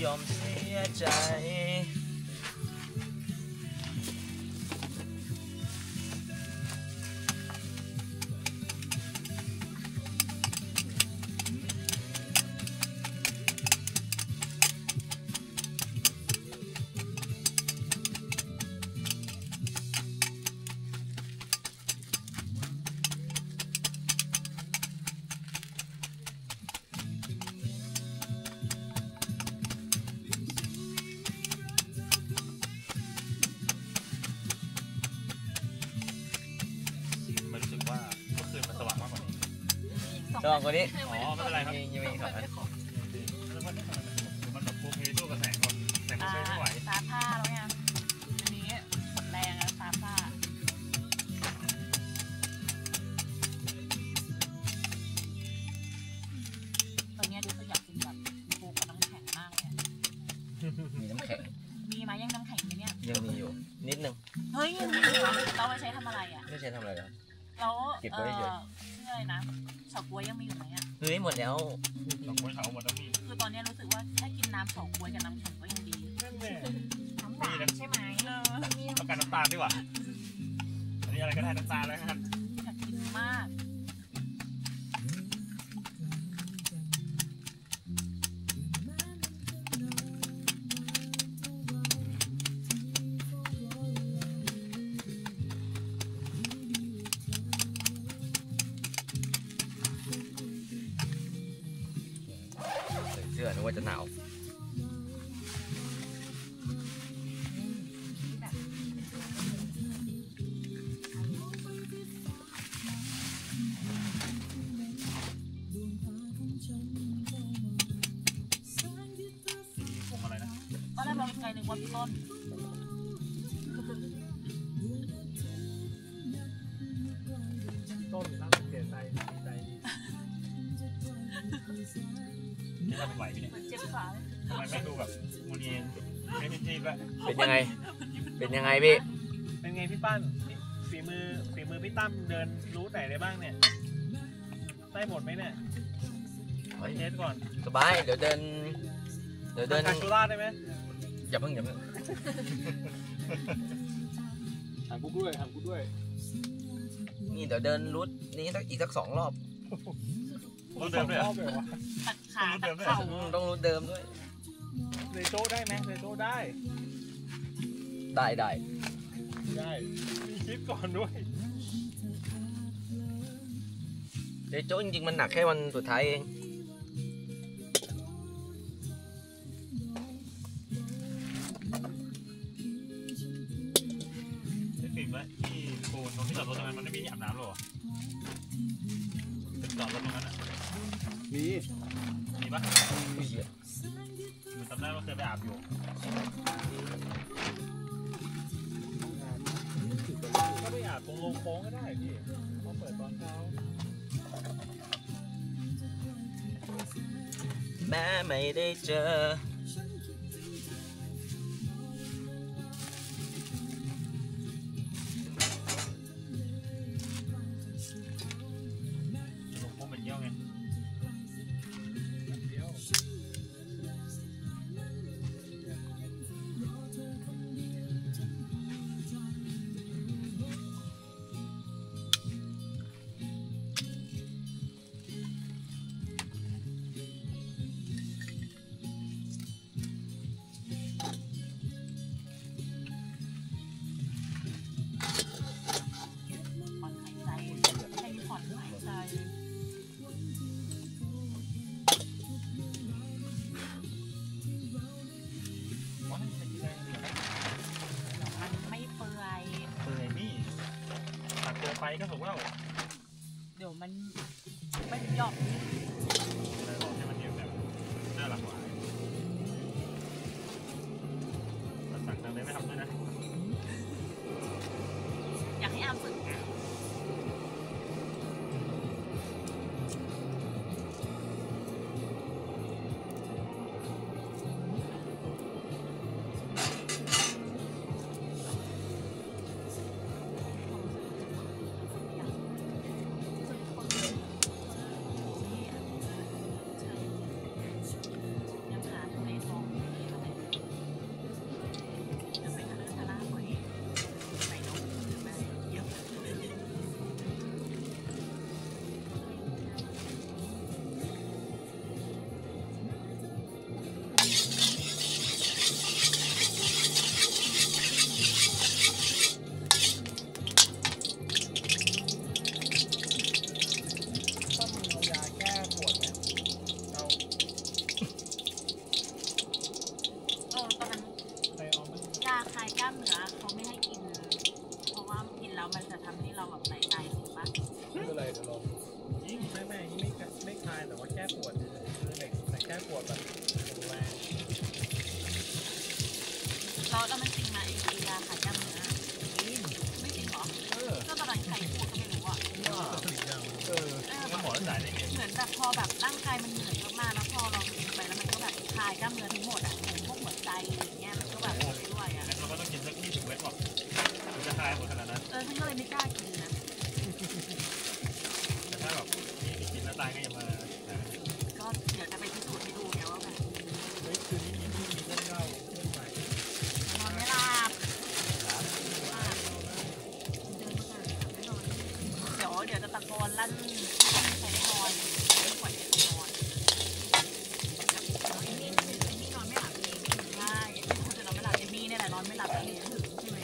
ยอมเสียใจสว่างกว่านี้อ๋อไม่เป็นไรครับยังมีครับมันแบบโคเพโต้กับแสงก่อนแสงไม่ไหวตาผ้าแล้วไงอันนี้หมดแรงแล้วตาผ้าตอนนี้ดูอยากกินแบบโค้กกับน้ำแข็งมากเลยมีน้ำแข็งมีไหมยังน้ำแข็งไหมเนี่ยยังมีอยู่นิดนึงเฮ้ยยังมีเราไปใช้ทำอะไรอ่ะไม่ใช่ทำอะไรแล้วเก็บไว้เยอะชื่ออะไรนะเฉาก๊วยยังมีอยู่ไหมอ่ะเฮ้ยหมดแล้วเฉาก๊วยเฉาหมดแล้วพี่คือตอนนี้รู้สึกว่าแค่กินน้ำเฉาก๊วยกับน้ำแข็งก็ยังดีน้ำตาลใช่ไหมต้องการน้ำตาลดีกว่าอันนี้อะไรก็ได้น้ำตาลแล้วครับอยากกินมากเสื้อนึกว่าจะหนาวผมอะไรนะก็ได้บอกไงหนึ่งว่าพี่ต้นนั่งเสียใจดีใจนี่ทำไหวไหมเนี่ยเจ็บขาทำไมไม่ดูแบบมูนีนไม่มีทีแบบเป็นยังไงพี่เป็นไงพี่ปั้นฝีมือพี่ตั้มเดินรู้ไหนได้บ้างเนี่ยได้หมดไหมเนี่ยเทสก่อนสบายเดี๋ยวเดินกาชูล่าได้ไหมอย่าเพิ่งถามกูด้วยนี่เดี๋ยวเดินรูทนี้อีกสัก2 รอบรูทเดิมเลยตัดขาตัดเข่าต้องรูทเดิมด้วยเรโจ้ได้ไหมเรโจ้ได้มีคลิปก่อนด้วยเดโจ้จริงๆมันหนักแค่วันสุดท้ายเองได้ปิดไหมที่โคนตรงที่จอดรถตรงนั้นมันไม่มีที่อาบน้ำหรอจอดรถตรงนั้นอ่ะมีปะมันจำได้ว่าเคยไปอาบอยู่ก็ไปอาบตรงลงโค้งก็ได้พี่เขาเปิดตอนเช้าแม้ไม่ได้เจอลงโค้งเป็นเยี่ยวไง ก้ปวดแบบแรง แล้วมันจริงไหมไอ้ยาขายกล้ามเนื้อไม่จริงเหรอก็ตอนนั้นใครพูดก็ไม่รู้อ่ะมันหมอจ่ายได้ไงเหมือนแบบพอแบบร่างกายมันเหนื่อยมากๆแล้วพอเรากินไปแล้วมันก็แบบคลายกล้ามเนื้อทั้งหมดอ่ะพวกหัวใจอย่างเงี้ยมันก็แบบช่วยอ่ะงั้นเราก็ต้องกินสัก20 เม็ดหรอกมันจะคลายหมดขนาดนั้นฉันก็เลยไม่กล้ากินนะแต่ถ้าแบบมีกินแล้วตายก็อย่ามาก็เดี๋ยวจะไปพิสูจน์ให้ดูไงว่าแบบคืนนี้มีเรื่องเล่าเรื่องใหม่นอนไม่หลับเดี๋ยวจะตะโกนลั่นใส่นอนไม่ปล่อยให้นอนนี่นอนไม่หลับเองใช่คุณจะนอนไม่หลับเอมี่เนี่ยแหละนอนไม่หลับเองถึงใช่ไหม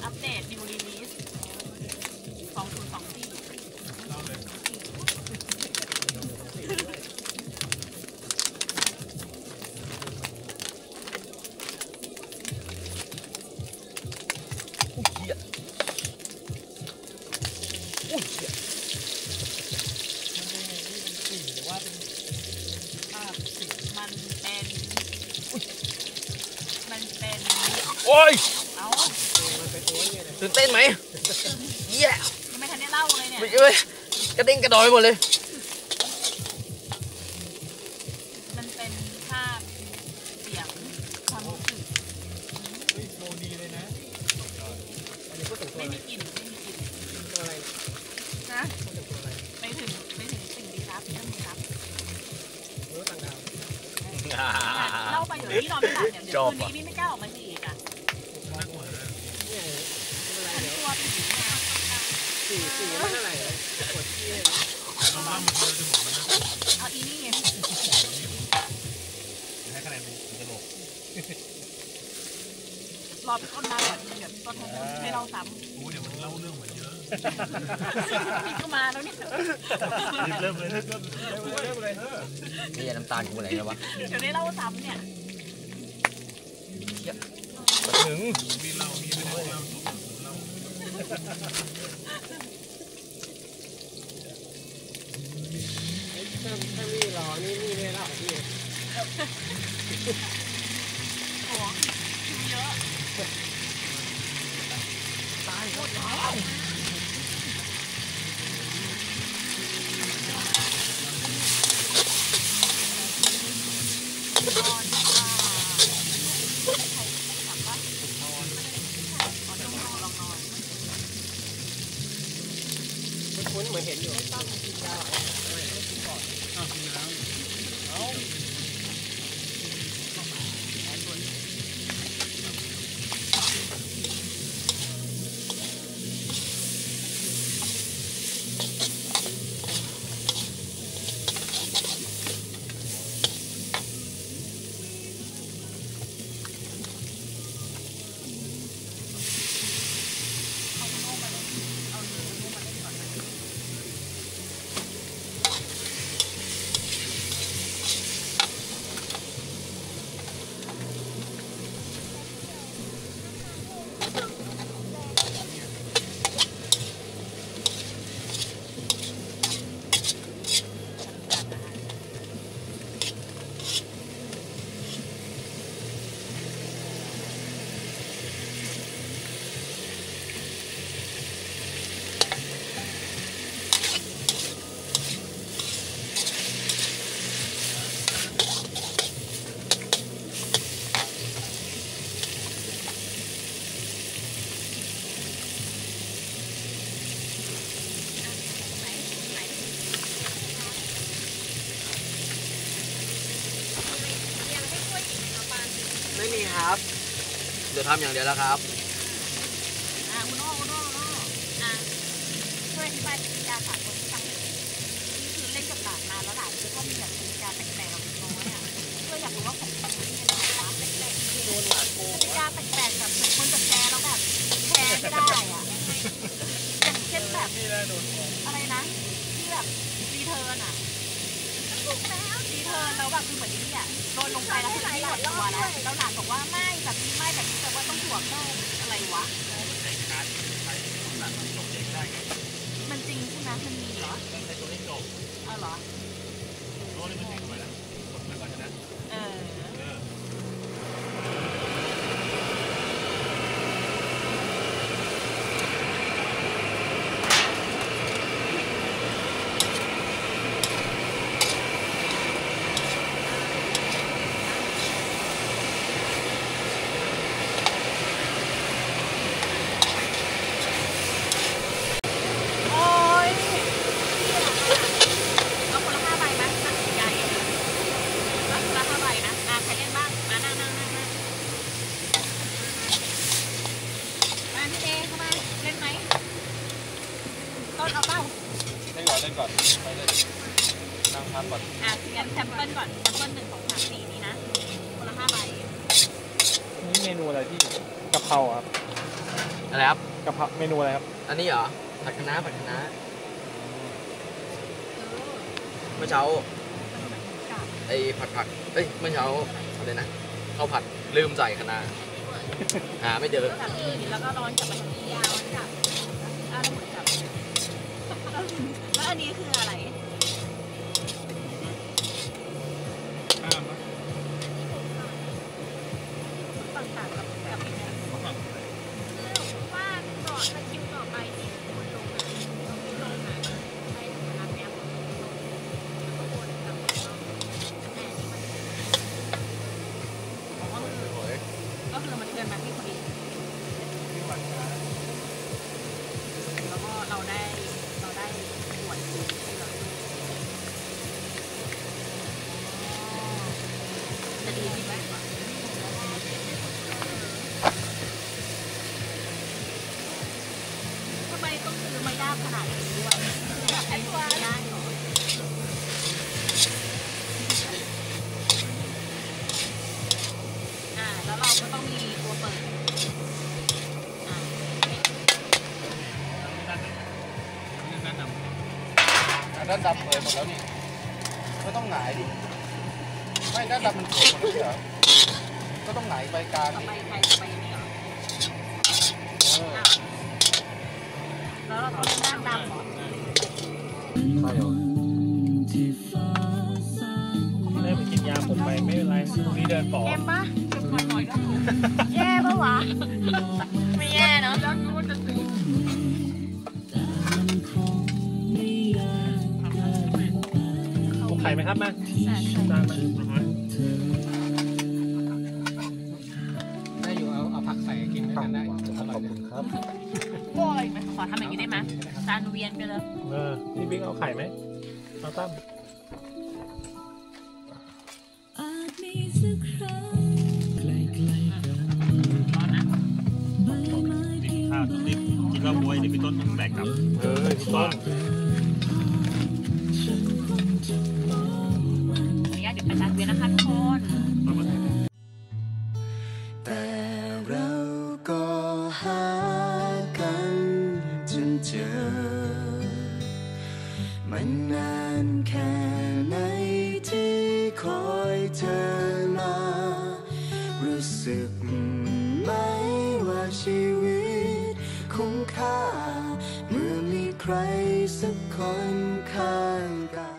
อัปเดต New Release โอ้ย เอาตื่นเต้นไหมเยี่ยยังไม่ทันได้เล่าเลยเนี่ยไม่ใช่กระเด้งกระดอยหมดเลยมันเป็นภาพเสียงความรู้สึกโชว์ดีเลยนะไม่มีกลิ่นตัวอะไรนะไปถึงสิ่งลี้ลับเรื่องลี้ลับต่างดาวเล่าไปเดี๋ยวนี้นอนไม่หลับเนี่ยเดี๋ยวคืนนี้พี่ไม่กล้าออกมาอีกอ่ะตัวผีเนี่ยสีไม่เท่าไหร่ปวดที่เลยต้องล่ำมันเลยจะหมดมันนะเอาอีนี่ให้คะแนนเป็นตลกรอพี่ต้นมาก่อนเดี๋ยวพี่ต้นให้เราซ้ำโอ้เดี๋ยวมันเล่าเรื่องเหมือนเยอะพี่ก็มาแล้วนี่เริ่มเลยนี่น้ำตาลกูไหนแล้ววะเดี๋ยวได้เล่าซ้ำเนี่ยมาถึงมีเล่ามีไม่ได้เล่าถ้ามีรอนี่ไม่เล่าพี่โอ้เยอะตายหมดแล้วคุ้นเหมือนเห็นอยู่ต้องกินยาอะไรกินก่อนกินน้ำเอา ครับเดี๋ยวทำอย่างเดียวแล้วครับ อุโน่ช่วยอธิบายกติกาสากลให้ฟังหน่อยนี่คือเล่นกับหลานมาแล้วหลานจะต้องมีแบบกติกาแปลกๆเราน้อยอ่ะก็อยากรู้ว่าของจริงนี่เป็นอะไรวะแปลกๆที่โดนหลานโกงกติกาแปลกๆแบบเหมือนคนจะแพ้แล้วแบบแพ้ไม่ได้อ่ะอย่างเช่นแบบอะไรนะที่แบบรีเทิร์นอ่ะถูกแล้วรีเทิร์นแล้วแบบคือเหมือนที่อ่ะโดนลงไปแล้วให้หลานตัวแล้วแล้วหลานบอกว่าไม่แบบนี้ไม่แบบนี้แต่ว่าต้องถ่วงเพิ่มอะไรวะมันจริงใช่ไหมมันมีเหรอเอาเหรอเล่นก่อนไปเลยนั่งพักก่อนงั้นแซมเปิลก่อนแซมเปิล1 2 3 4นี่นะคนละ5 ใบนี่เมนูอะไรที่กะเพราครับอะไรครับกะเพราเมนูอะไรครับอันนี้เหรอผัดคะน้าเมื่อเช้าไอ้ผัดเอ้ยเมื่อเช้าอะไรนะข้าวผัดลืมใส่คะน้าหาไม่เจอแล้วก็ร้อนกลับมาทางนี้ยาวกลับแล้วอันนี้คืออะไรต่างๆกับเนี่ยว่าต่อสกิลต่อไปที่คุณลงมาใช้สถานะแมวแล้วก็วนกับแต่นี่มันก็คือมันเกินมาที่พอดีแล้วก็เราได้บวชจะดีขึ้นไหมทำไมต้องซื้อมายากขนาดนี้ด้วยแบบไอ้ตัวได้เหรอแล้วเราก็ต้องมีตัวเปิดด้านดำเปิดหมดแล้วนี่ก็ต้องหงายดิไม่ด้านดำมันเปิดหมดแล้วเหรอก็ต้องหงายใบกลางใบไทยใบนี้เหรอแล้วเราต้องเล่นด้านดำเหรอใช่เหรอเล่นไปกินยาผมไปไม่เป็นไรพรุ่งนี้เดินต่อแย่ปะจะปวดหน่อยก็แย่ปะวะไม่แย่เนาะแล้วรู้ว่าจะตื่นไข่ไหมครับมาตามมาได้อยู่เอาผักใส่กินด้วยกันได้ขอบคุณครับโอ้ยขอทำอย่างนี้ได้ไหมจานเวียนไปเลยพี่บิ๊กเอาไข่ไหมเอาตั้มร้อนนะข้าวต้องรีบกินแล้วบวยเดี๋ยวพี่ต้นต้องแตกกลับพี่ต้นเดี๋ยวไปจานเวียนนะคะทุกคนแต่เราก็หากันจนเจอมันนานแค่ไหนที่คอยเธอมารู้สึกไหมว่าชีวิตคุ้มค่าเมื่อมีใครสักคนข้างกาย